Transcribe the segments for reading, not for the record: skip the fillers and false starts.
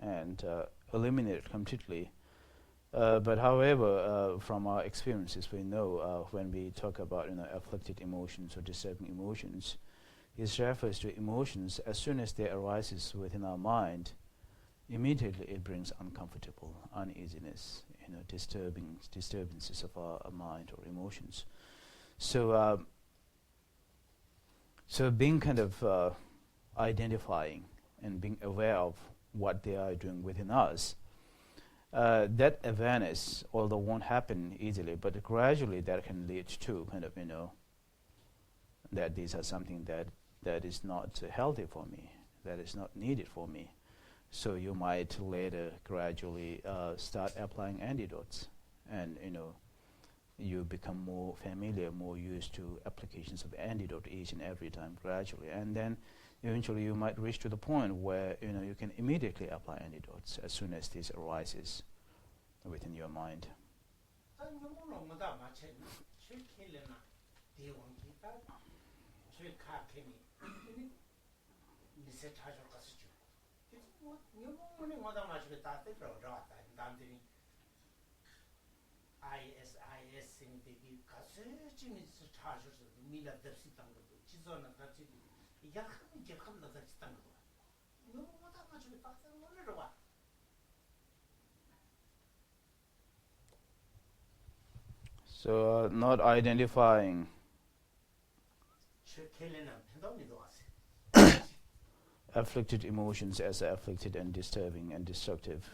and eliminate it completely. But however, from our experiences, we know when we talk about afflicted emotions or disturbing emotions, it refers to emotions as soon as they arises within our mind. Immediately, it brings uncomfortable, uneasiness, disturbances of our mind or emotions. So, so being kind of identifying and being aware of what they are doing within us. That awareness, although won't happen easily, but gradually that can lead to kind of, that these are something that is not healthy for me, that is not needed for me. So you might later gradually start applying antidotes, and you become more familiar, more used to applications of antidote each and every time gradually, and then eventually you might reach to the point where you can immediately apply antidotes as soon as this arises within your mind. So not identifying afflicted emotions as afflicted and disturbing and destructive,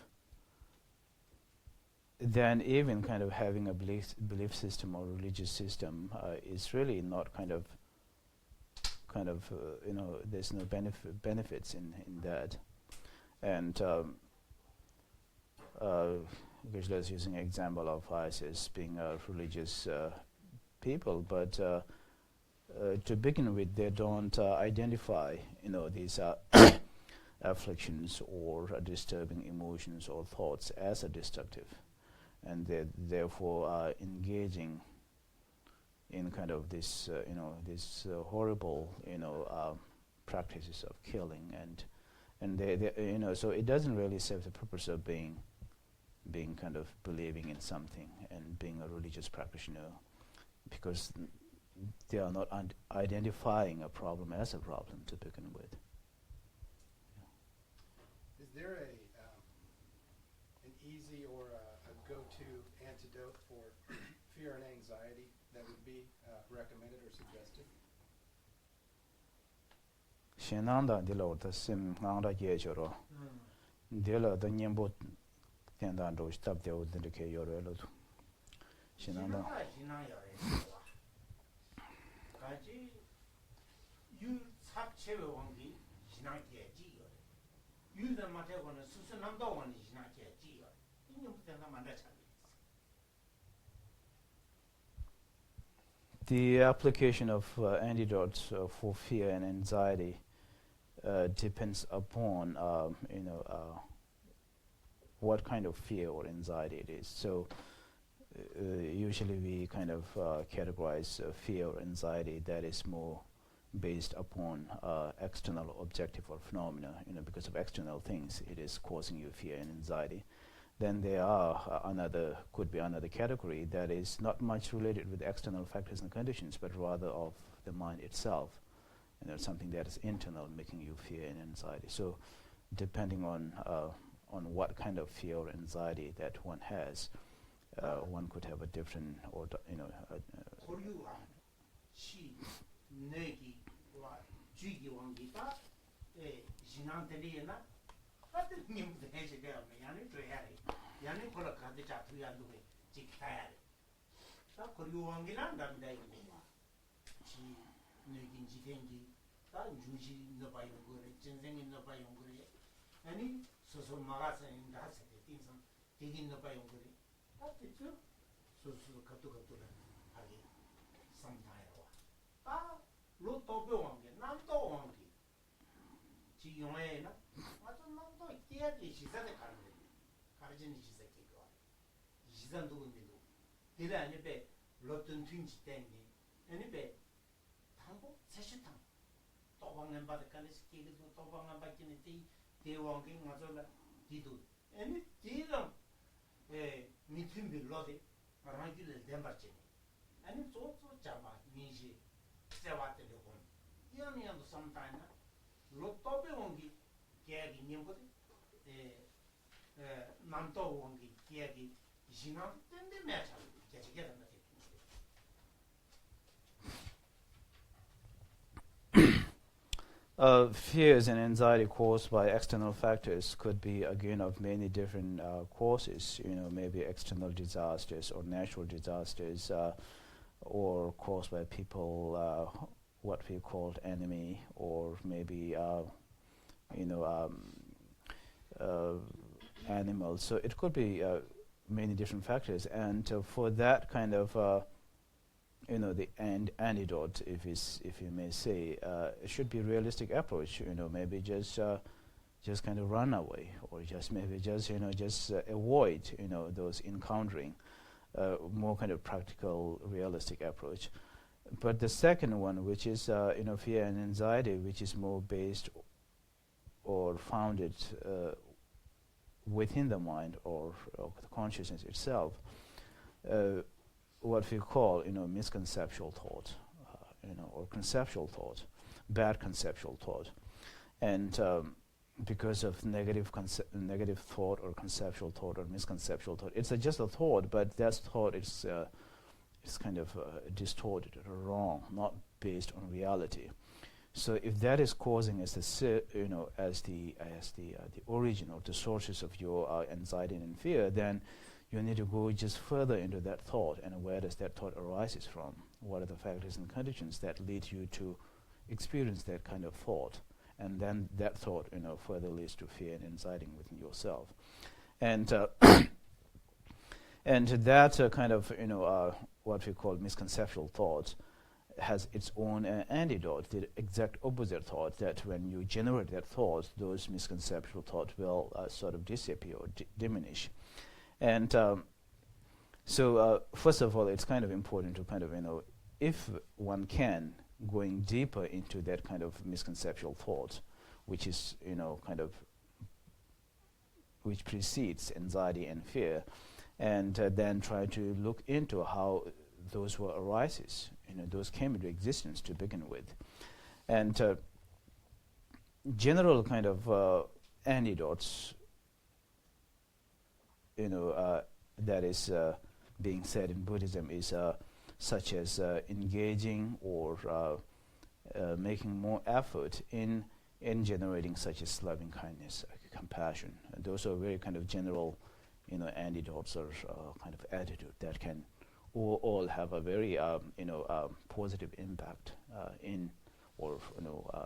then even kind of having a belief system or religious system is really not kind of there's no benefits in that. And Gajla is using an example of us as being a religious people, but to begin with, they don't identify these afflictions or disturbing emotions or thoughts as a destructive, and they therefore are engaging in kind of this this horrible practices of killing, and they so it doesn't really serve the purpose of being kind of believing in something and being a religious practitioner, because they are not identifying a problem as a problem to begin with. Is there an easy or a go-to antidote for fear and anxiety that would be recommended or suggested? Shenanda dilo ta sim ngangda yechoro. Dilo da nyembo tendan do stab de odin ke yoro lo. Shenanda. 가지 유 삭체의 원기 지나게지요. 유는 마태고는 수수남도 원이 지나게지요. 인용부터나 만나잖아요. The application of antidotes for fear and anxiety depends upon what kind of fear or anxiety it is. So usually we kind of categorize fear or anxiety that is more based upon external objective or phenomena, because of external things it is causing you fear and anxiety. Then there are could be another category that is not much related with external factors and conditions, but rather of the mind itself, something that is internal making you fear and anxiety. So depending on what kind of fear or anxiety that one has, one could have a different or 대왕기 맞아라 디도 아니 디랑 미팀비 로데 마랑기를 덴바체 아니 소소 잡아 니지 세와테도 본 이안이도 sometimes 로또베 원기 계약이 님보다 남도 원기 계약이 지난 때인데 매차 계속해 된다. Fears and anxiety caused by external factors could be again of many different causes. Maybe external disasters or natural disasters, or caused by people, what we called enemy, or maybe animals. So it could be many different factors, and for that kind of the antidote, if you may say, it should be a realistic approach. Maybe just kind of run away, or just avoid those encountering. More kind of practical, realistic approach. But the second one, which is fear and anxiety, which is more based or founded within the mind or the consciousness itself. What we call, misconceptual thought, or conceptual thought, bad conceptual thought, and because of negative thought or conceptual thought or misconceptual thought, it's just a thought, but that thought is kind of distorted or wrong, not based on reality. So if that is causing as the origin or the sources of your anxiety and fear, then you need to go just further into that thought, and where does that thought arises from? What are the factors and conditions that lead you to experience that kind of thought? And then that thought, further leads to fear and anxiety within yourself. And and that kind of, what we call misconceptual thoughts has its own antidote, the exact opposite thought, that when you generate that thought, those misconceptual thoughts will sort of disappear or diminish. And so first of all, it's kind of important to kind of, if one can, going deeper into that kind of misconceptual thought, which is, which precedes anxiety and fear, and then try to look into how those were arises, those came into existence to begin with. And general kind of antidotes, that is being said in Buddhism is such as engaging or making more effort in generating such as loving kindness, compassion. And those are very kind of general, antidotes or kind of attitude that can all have a very positive impact in or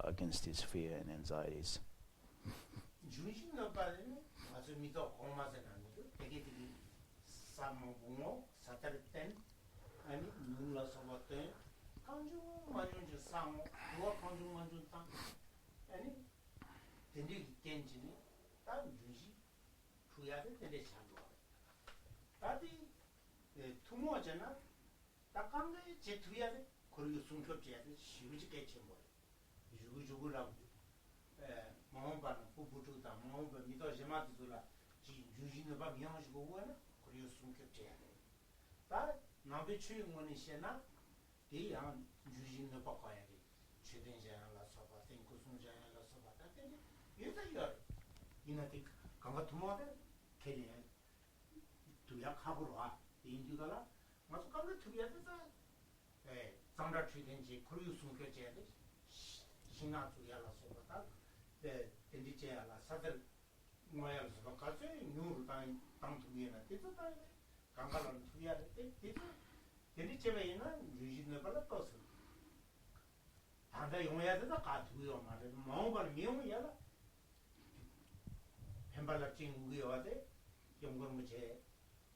against these fear and anxieties. 아니 눌러서 봤더니 강중 만중지 상호 누가 강중 만중 땅 아니 된디 겐지니 땅 주시 주야를 된데 참고 다디 투모잖아 딱한데 제 두야를 거기 숨겹지야를 쉬우지게 쳐버 주구주구라고 마음반 부부주다 마음반 미도 제마도라 지 주지는 바 미양하시고 오나 거기 숨겹지야 다 나비 추용원이 시나 대양 유진의 바꿔야지 최대한라 서바 땡고순자야라 서바 다데 예다요 이나티 강가 투모데 캐리 두약 하고로 와 인디가라 맞아 강가 투야데다 장다 추된지 그리고 숨겨져야지 신나 두야라 서바다 데 인디제야라 사들 뭐야 서바 가서 뉴를 땅 투이나 뜻다 강가는 투야를 때 데리체베이는 유진을 발랐어. 다들 용해야 된다. 가두요 말해. 마음을 미용이야라. 햄발라 찡구요 와데. 용거는 제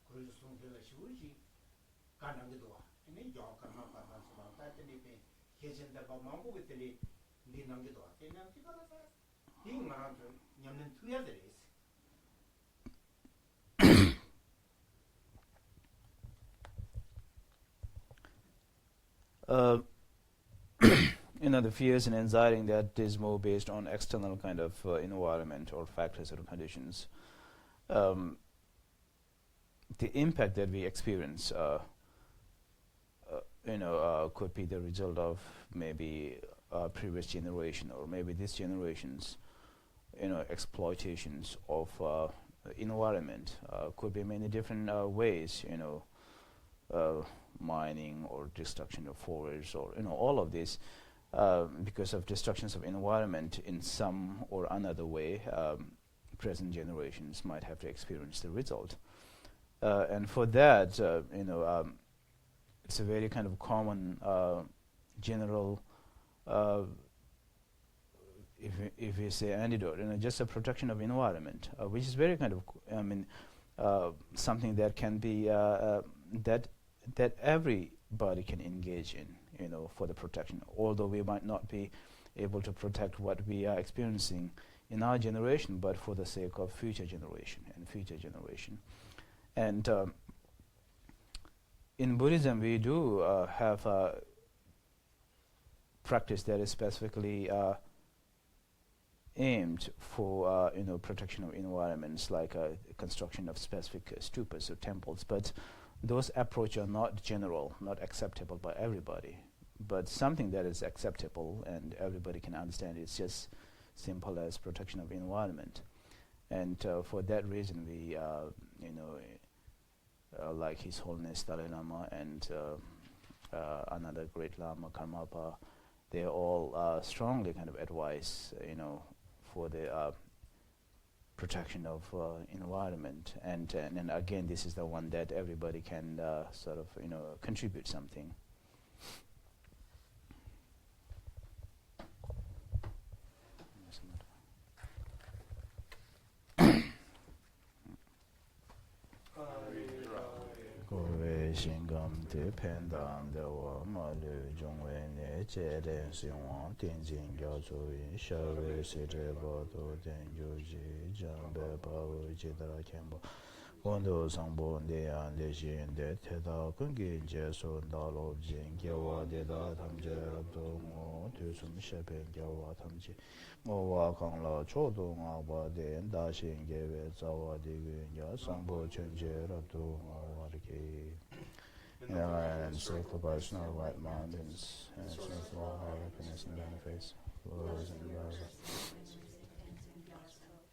그래서 숨겨서 쉬우지. 가는 게도 와. 이제 요까만 받아서 다들이 계신다 봐 마음고게 들이 리는 게도 와. 그냥 기다려서 이 말한테 냠는 투야들이 the fears and anxiety that is more based on external kind of environment or factors or conditions. The impact that we experience, could be the result of maybe previous generation or maybe this generation's, exploitations of environment. Could be many different ways, mining or destruction of forests or all of this. Because of destructions of environment in some or another way, present generations might have to experience the result. And for that, it's a very kind of common, general, if we say antidote, just a protection of environment, which is very kind of, something that can be that everybody can engage in, for the protection. Although we might not be able to protect what we are experiencing in our generation, but for the sake of future generation. And in Buddhism, we do have a practice that is specifically aimed for protection of environments, like construction of specific stupas or temples. But those approaches are not general, not acceptable by everybody. But something that is acceptable and everybody can understand is just simple as protection of environment. And for that reason, we, like His Holiness Dalai Lama and another great Lama, Karmapa, they all strongly kind of advise, for the protection of environment. And again, this is the one that everybody can sort of, contribute something. Shingam de pendang de wa ma lu jong wei ne jie den xing wang dian jing yao zu yin sha wei si zhe bo du den yu ji zhang bei ba wu ji da la qian bo gong du sang bo de yan de xin de te da gong gin jie su da lo jing ge wa de da tam jie rab du ngo tu sum she pen ge wa tam ji ngo wa kang la cho du nga wa de da xin ge wei za wa de yun ya sang bo chen jie rab du ngo wa de ge and sacrifice no white mountains, and snowfall, happiness and benefits, flows and rivers,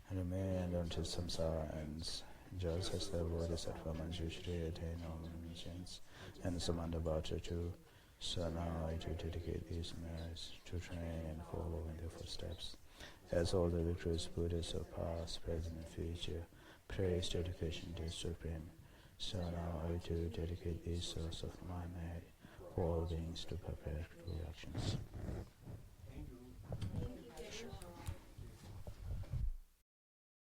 and remain unto samsara ends, just as the bodhisattva ones usually attain omniscience, and Samanta Bhatta too. So now I do dedicate these merits to train and follow in their footsteps, as all the victorious Buddhas of past, present, and future praise dedication to the Supreme. So now I do dedicate these souls of my merit for all beings to perfect reactions.